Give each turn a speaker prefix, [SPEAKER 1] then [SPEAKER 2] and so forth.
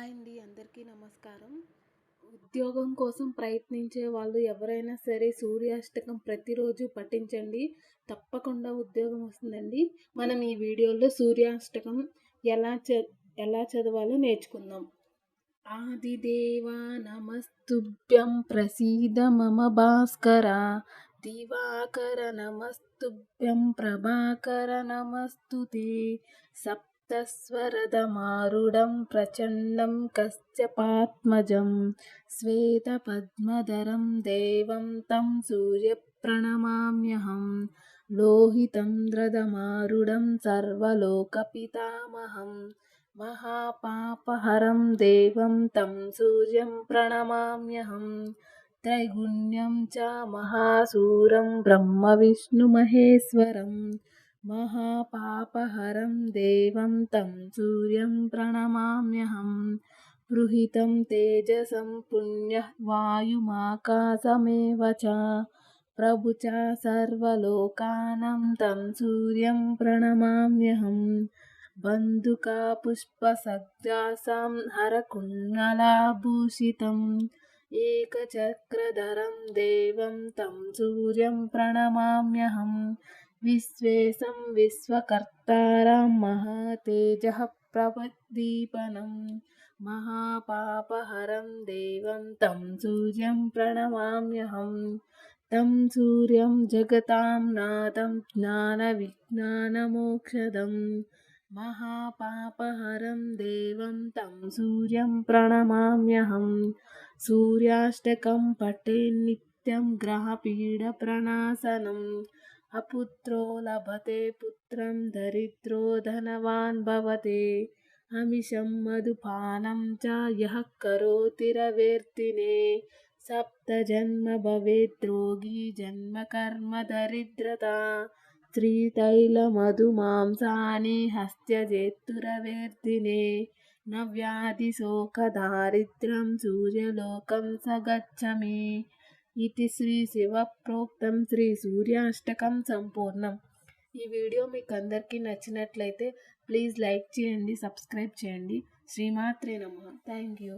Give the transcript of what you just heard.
[SPEAKER 1] Hi అండి, అందరికీ నమస్కారం. ఉద్యోగం కోసం ప్రయత్నించే వాళ్ళు ఎవరైనా సరే సూర్యాష్టకం ప్రతిరోజు పఠించండి. తప్పకుండా ఉద్యోగం వస్తుందండి. మనం ఈ వీడియోలో సూర్యాష్టకం ఎలా చదవాలో నేర్చుకుందాం. ఆదిదేవా నమస్తుభ్యం ప్రసీద మమ భాస్కర, దివాకర నమస్తుభ్యం ప్రభాకర నమస్తుతే, సప్తస్వరదమారుఢం ప్రచండం కశ్యపాత్మజం, శ్వేతపద్మధరం దేవం తం సూర్యప్రణమామ్యహం, లోహితం ద్రదమారుఢం సర్వలోకపితామహం, మహాపాపహరం దేవం తం సూర్యం ప్రణమామ్యహం, త్రైగుణ్యం చ మహాసూరం బ్రహ్మ విష్ణు మహేశ్వరం, మహాపాపహరం దేవం తం సూర్యం ప్రణమామ్యహం, బృహితం తేజసం పుణ్యః వాయుమాకాశమేవ చ, ప్రభు చ సర్వలోకానాం తం సూర్యం ప్రణమామ్యహం, బంధుకా పుష్పసగ్జాసాం హరకుండలాభూషితం, ఏకచక్రధరం దేవం తం సూర్యం ప్రణమామ్యహం, విశ్వేశం విశ్వకర్తారం మహాతేజః ప్రదీపనం, మహాపాపహరం దేవం తం సూర్యం ప్రణమామ్యహం, తం సూర్యం జగతాం నాథం జ్ఞానవిజ్ఞానమోక్షదం, మహాపాపహరం దేవం తం సూర్యం ప్రణమామ్యహం, సూర్యాష్టకం పఠేన్నిత్యం గ్రహపీడప్రణాశనం, అపుత్రో లభతే పుత్రం దరిద్రో ధనవాన్ భవతే, అమిషం మధుపానం చ యః కరోతి రవేర్దినే, సప్తజన్మ భవేద్రోగి జన్మ కర్మ దరిద్రతా, శ్రీతైలమధుమాంసాని హస్త్యజేత్తురవేర్దినే, న వ్యాధి శోక దారిద్ర్యం సూర్యలోకం స గచ్చమి. ఇది శ్రీ శివ ప్రోక్తం శ్రీ సూర్యాష్టకం సంపూర్ణం. ఈ వీడియో మీకు అందరికీ నచ్చినట్లయితే ప్లీజ్ లైక్ చేయండి, సబ్స్క్రైబ్ చేయండి. శ్రీమాత్రే నమః. Thank you.